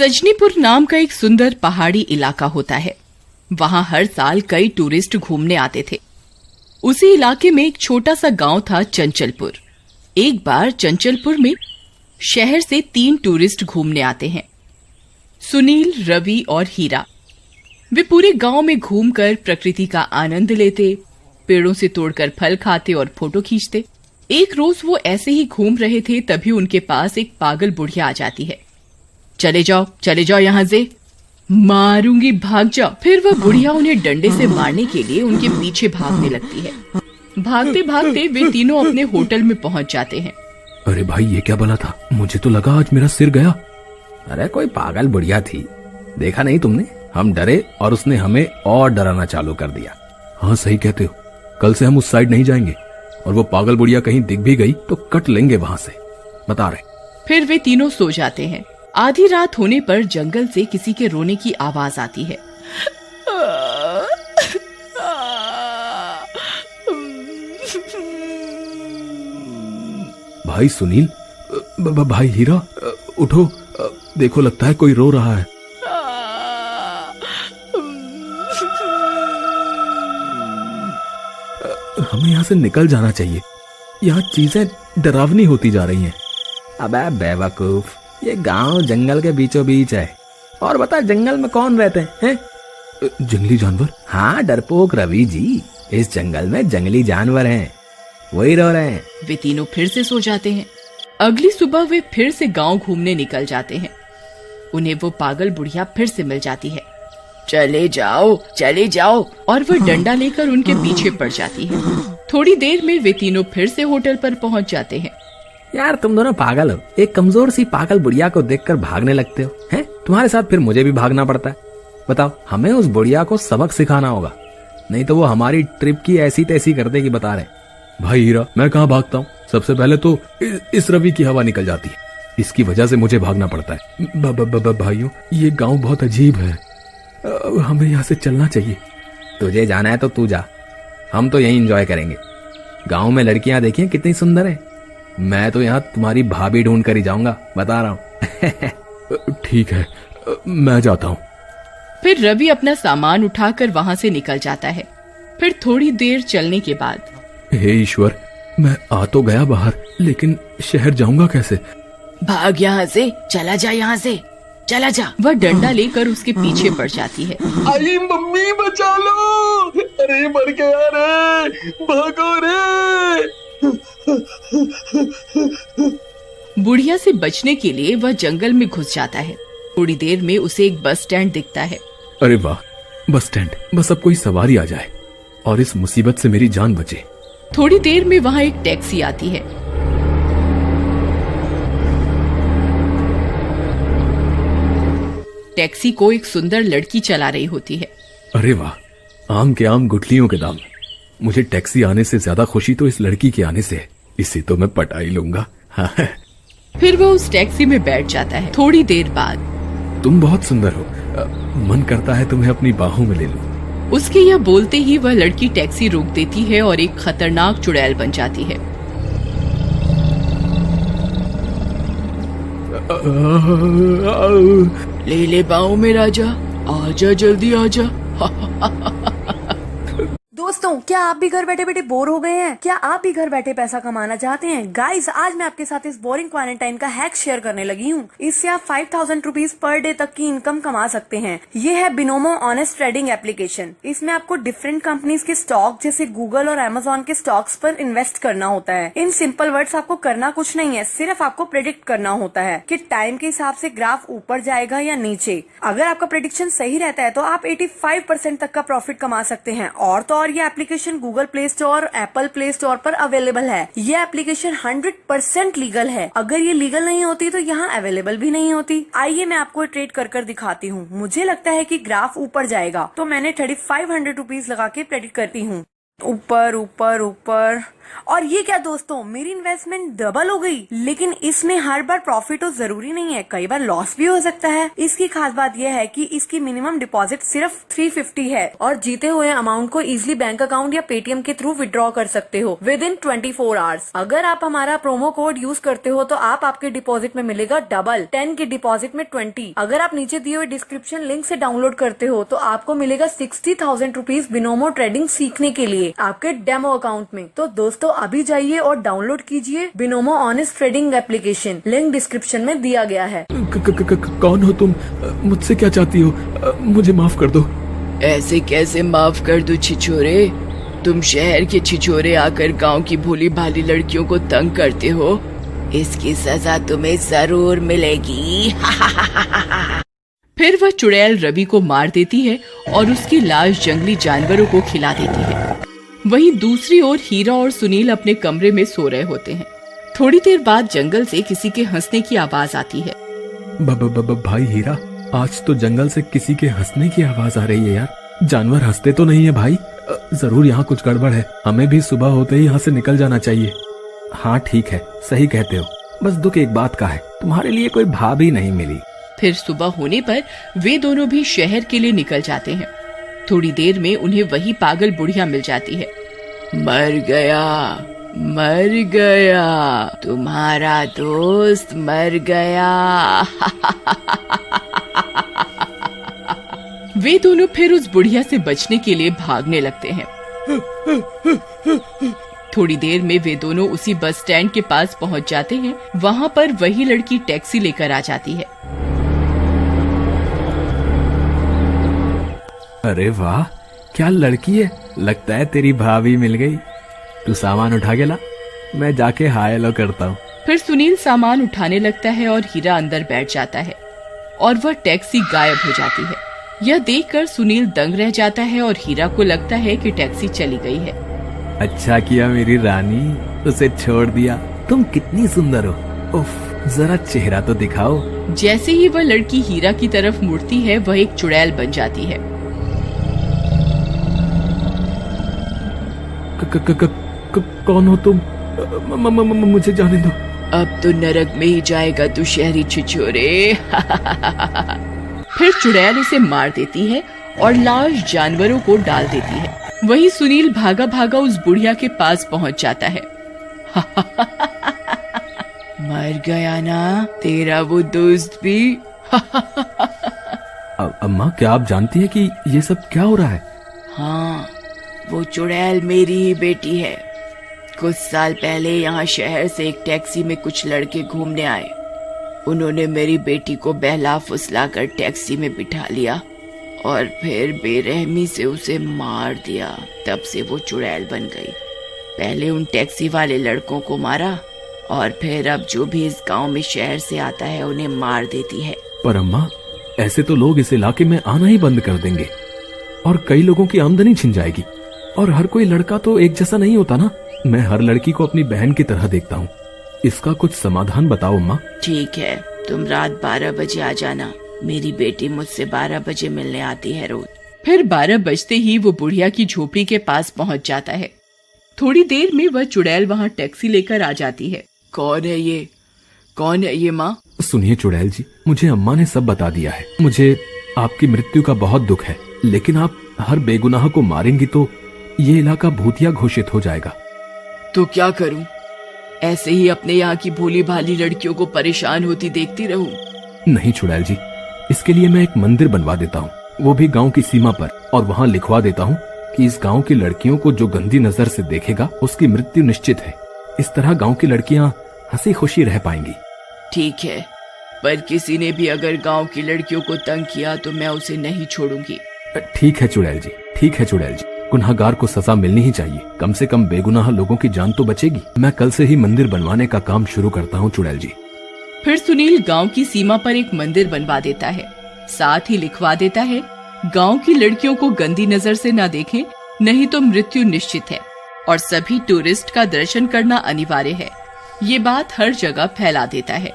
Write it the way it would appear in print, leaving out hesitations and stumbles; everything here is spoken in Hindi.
सजनीपुर नाम का एक सुंदर पहाड़ी इलाका होता है। वहां हर साल कई टूरिस्ट घूमने आते थे। उसी इलाके में एक छोटा सा गांव था, चंचलपुर। एक बार चंचलपुर में शहर से 3 टूरिस्ट घूमने आते हैं, सुनील, रवि और हीरा। वे पूरे गांव में घूमकर प्रकृति का आनंद लेते, पेड़ों से तोड़कर फल खाते और फोटो खींचते। एक रोज वो ऐसे ही घूम रहे थे, तभी उनके पास एक पागल बुढ़िया आ जाती है। चले जाओ यहाँ से, मारूंगी, भाग जाओ। फिर वह बुढ़िया उन्हें डंडे से मारने के लिए उनके पीछे भागने लगती है। भागते भागते वे तीनों अपने होटल में पहुंच जाते हैं। अरे भाई, ये क्या बला था? मुझे तो लगा आज मेरा सिर गया। अरे कोई पागल बुढ़िया थी, देखा नहीं तुमने? हम डरे और उसने हमें और डराना चालू कर दिया। हाँ, सही कहते हो। कल से हम उस साइड नहीं जाएंगे, और वो पागल बुढ़िया कहीं दिख भी गई तो कट लेंगे वहाँ से, बता रहे। फिर वे तीनों सो जाते हैं। आधी रात होने पर जंगल से किसी के रोने की आवाज आती है। भाई सुनील, भाई हीरा, उठो, देखो लगता है कोई रो रहा है। हमें यहाँ से निकल जाना चाहिए, यहाँ चीजें डरावनी होती जा रही हैं। अबे बेवकूफ, ये गांव जंगल के बीचों बीच है। और बता, जंगल में कौन रहते हैं? जंगली जानवर। हाँ डरपोक रवि जी, इस जंगल में जंगली जानवर हैं, वही रो रहे हैं। वे तीनों फिर से सो जाते हैं। अगली सुबह वे फिर से गांव घूमने निकल जाते हैं। उन्हें वो पागल बुढ़िया फिर से मिल जाती है। चले जाओ, और वह डंडा लेकर उनके पीछे पड़ जाती है। थोड़ी देर में वे तीनों फिर से होटल पर पहुंच जाते हैं। यार तुम दोनों पागल हो, एक कमजोर सी पागल बुढ़िया को देखकर भागने लगते हो हैं? तुम्हारे साथ फिर मुझे भी भागना पड़ता है। बताओ, हमें उस बुढ़िया को सबक सिखाना होगा, नहीं तो वो हमारी ट्रिप की ऐसी तैसी कर देगी, बता रहे। भाई हीरा, मैं कहाँ भागता हूँ? सबसे पहले तो इस रवि की हवा निकल जाती है, इसकी वजह से मुझे भागना पड़ता है। भाइयों, ये गांव बहुत अजीब है, हमें यहाँ से चलना चाहिए। तुझे जाना है तो तू जा, हम तो यही एंजॉय करेंगे। गांव में लड़कियां देखिए कितनी सुंदर है। मैं तो यहाँ तुम्हारी भाभी ढूंढ कर ही जाऊंगा, बता रहा हूँ। ठीक है, मैं जाता हूँ। फिर रवि अपना सामान उठाकर वहाँ से निकल जाता है। फिर थोड़ी देर चलने के बाद, हे ईश्वर, मैं आ तो गया बाहर, लेकिन शहर जाऊंगा कैसे? भाग यहाँ से, चला जा यहाँ से, चला जा। वह डंडा लेकर उसके पीछे पड़ जाती है। आई मम्मी, बचा लो, अरे मर गया रे, भागो रे। बुढ़िया से बचने के लिए वह जंगल में घुस जाता है। थोड़ी देर में उसे एक बस स्टैंड दिखता है। अरे वाह, बस स्टैंड, बस अब कोई सवारी आ जाए और इस मुसीबत से मेरी जान बचे। थोड़ी देर में वहाँ एक टैक्सी आती है। टैक्सी को एक सुंदर लड़की चला रही होती है। अरे वाह, आम के आम गुठलियों के दाम। मुझे टैक्सी आने से ज्यादा खुशी तो इस लड़की के आने से है, इसे तो मैं पटा ही लूंगा। फिर वो उस टैक्सी में बैठ जाता है। थोड़ी देर बाद, तुम बहुत सुंदर हो, मन करता है तुम्हें अपनी बाहों में ले लूं। उसके यह बोलते ही वह लड़की टैक्सी रोक देती है और एक खतरनाक चुड़ैल बन जाती है। ले बाहों में राजा, आजा जल्दी आजा। दोस्तों, क्या आप भी घर बैठे बैठे बोर हो गए हैं? क्या आप भी घर बैठे पैसा कमाना चाहते हैं? गाइस, आज मैं आपके साथ इस बोरिंग क्वारंटाइन का हैक शेयर करने लगी हूँ। इससे आप 5000 रुपीज पर डे तक की इनकम कमा सकते हैं। ये है बिनोमो ऑनेस्ट ट्रेडिंग एप्लीकेशन। इसमें आपको डिफरेंट कंपनीज के स्टॉक जैसे गूगल और अमेजोन के स्टॉक्स पर इन्वेस्ट करना होता है। इन सिंपल वर्ड्स, आपको करना कुछ नहीं है, सिर्फ आपको प्रेडिक्ट करना होता है कि टाइम के हिसाब से ग्राफ ऊपर जाएगा या नीचे। अगर आपका प्रेडिक्शन सही रहता है तो आप 85% तक का प्रॉफिट कमा सकते हैं। और तो और ये application Google play store, Apple play store पर अवेलेबल है। ये एप्लीकेशन 100% लीगल है। अगर ये लीगल नहीं होती तो यहाँ अवेलेबल भी नहीं होती। आइए मैं आपको ट्रेड कर दिखाती हूँ। मुझे लगता है कि ग्राफ ऊपर जाएगा, तो मैंने 3500 रुपीज लगा के प्रेडिक्ट करती हूँ। ऊपर ऊपर ऊपर। और ये क्या दोस्तों, मेरी इन्वेस्टमेंट डबल हो गई। लेकिन इसमें हर बार प्रॉफिट हो जरूरी नहीं है, कई बार लॉस भी हो सकता है। इसकी खास बात यह है कि इसकी मिनिमम डिपॉजिट सिर्फ 350 है और जीते हुए अमाउंट को इजीली बैंक अकाउंट या पेटीएम के थ्रू विड्रॉ कर सकते हो विद इन 24 आवर्स। अगर आप हमारा प्रोमो कोड यूज करते हो तो आपके डिपॉजिट में मिलेगा डबल, 10 के डिपॉजिट में 20। अगर आप नीचे दिए हुए डिस्क्रिप्शन लिंक से डाउनलोड करते हो तो आपको मिलेगा 60,000 रुपीज बिनोमो ट्रेडिंग सीखने के लिए आपके डेमो अकाउंट में। तो दोस्तों अभी जाइए और डाउनलोड कीजिए Binomo honest trading application, link description में दिया गया है। कौन हो तुम? मुझसे क्या चाहती हो? मुझे माफ कर दो। ऐसे कैसे माफ कर दूं छिछोरे? तुम शहर के छिछोरे आकर गांव की भोली भाली लड़कियों को तंग करते हो, इसकी सजा तुम्हें जरूर मिलेगी। फिर वह चुड़ैल रवि को मार देती है और उसकी लाश जंगली जानवरों को खिला देती है। वहीं दूसरी ओर हीरा और सुनील अपने कमरे में सो रहे होते हैं। थोड़ी देर बाद जंगल से किसी के हंसने की आवाज आती है। भाई हीरा, आज तो जंगल से किसी के हंसने की आवाज आ रही है यार। जानवर हंसते तो नहीं है भाई? जरूर यहाँ कुछ गड़बड़ है। हमें भी सुबह होते ही यहाँ से निकल जाना चाहिए। हाँ ठीक है, सही कहते हो। बस दुख एक बात का है, तुम्हारे लिए कोई भाभी नहीं मिली। फिर सुबह होने पर वे दोनों भी शहर के लिए निकल जाते हैं। थोड़ी देर में उन्हें वही पागल बुढ़िया मिल जाती है। मर गया, तुम्हारा दोस्त मर गया। वे दोनों फिर उस बुढ़िया से बचने के लिए भागने लगते हैं। थोड़ी देर में वे दोनों उसी बस स्टैंड के पास पहुंच जाते हैं। वहां पर वही लड़की टैक्सी लेकर आ जाती है। अरे वाह, क्या लड़की है। लगता है तेरी भाभी मिल गई। तू सामान उठा के ला, मैं जाके हाय हेलो करता हूँ। फिर सुनील सामान उठाने लगता है और हीरा अंदर बैठ जाता है और वह टैक्सी गायब हो जाती है। यह देखकर सुनील दंग रह जाता है और हीरा को लगता है कि टैक्सी चली गई है। अच्छा किया मेरी रानी, उसे छोड़ दिया। तुम कितनी सुंदर हो। उफ, जरा चेहरा तो दिखाओ। जैसे ही वह लड़की हीरा की तरफ मुड़ती है, वह एक चुड़ैल बन जाती है। कौन हो तुम? मुझे जाने दो। अब तो नरक में ही जाएगा तू शहरी छिछोरे। फिर चुड़ैल उसे मार देती है और लाश जानवरों को डाल देती है। वहीं सुनील भागा भागा उस बुढ़िया के पास पहुंच जाता है। मर गया ना तेरा वो दोस्त भी। अम्मा, क्या आप जानती हैं कि ये सब क्या हो रहा है? हाँ, वो चुड़ैल मेरी ही बेटी है। कुछ साल पहले यहाँ शहर से एक टैक्सी में कुछ लड़के घूमने आए। उन्होंने मेरी बेटी को बहला फुसला कर टैक्सी में बिठा लिया और फिर बेरहमी से उसे मार दिया। तब से वो चुड़ैल बन गई। पहले उन टैक्सी वाले लड़कों को मारा और फिर अब जो भी इस गांव में शहर से आता है उन्हें मार देती है। पर अम्मा, ऐसे तो लोग इस इलाके में आना ही बंद कर देंगे और कई लोगों की आमदनी छिन जाएगी। और हर कोई लड़का तो एक जैसा नहीं होता ना। मैं हर लड़की को अपनी बहन की तरह देखता हूँ। इसका कुछ समाधान बताओ अम्मा। ठीक है, तुम रात 12 बजे आ जाना। मेरी बेटी मुझसे 12 बजे मिलने आती है रोज। फिर 12 बजते ही वो बुढ़िया की झोपड़ी के पास पहुंच जाता है। थोड़ी देर में वह चुड़ैल वहां टैक्सी लेकर आ जाती है। कौन है ये माँ? सुनिए चुड़ैल जी, मुझे अम्मा ने सब बता दिया है। मुझे आपकी मृत्यु का बहुत दुख है, लेकिन आप हर बेगुनाह को मारेंगी तो ये इलाका भूतिया घोषित हो जाएगा। तो क्या करूं? ऐसे ही अपने यहाँ की भोली भाली लड़कियों को परेशान होती देखती रहूं? नहीं चुड़ैल जी, इसके लिए मैं एक मंदिर बनवा देता हूँ, वो भी गांव की सीमा पर, और वहाँ लिखवा देता हूँ कि इस गांव की लड़कियों को जो गंदी नजर से देखेगा उसकी मृत्यु निश्चित है। इस तरह गांव की लड़कियाँ हंसी खुशी रह पाएंगी। ठीक है, पर किसी ने भी अगर गांव की लड़कियों को तंग किया तो मैं उसे नहीं छोड़ूंगी। ठीक है चुड़ैल जी, ठीक है चुड़ैल जी। गुनहगार को सजा मिलनी ही चाहिए। कम से कम बेगुनाह लोगों की जान तो बचेगी। मैं कल से ही मंदिर बनवाने का काम शुरू करता हूँ चुड़ैल जी। फिर सुनील गांव की सीमा पर एक मंदिर बनवा देता है। साथ ही लिखवा देता है, गांव की लड़कियों को गंदी नजर से न देखें, नहीं तो मृत्यु निश्चित है और सभी टूरिस्ट का दर्शन करना अनिवार्य है। ये बात हर जगह फैला देता है।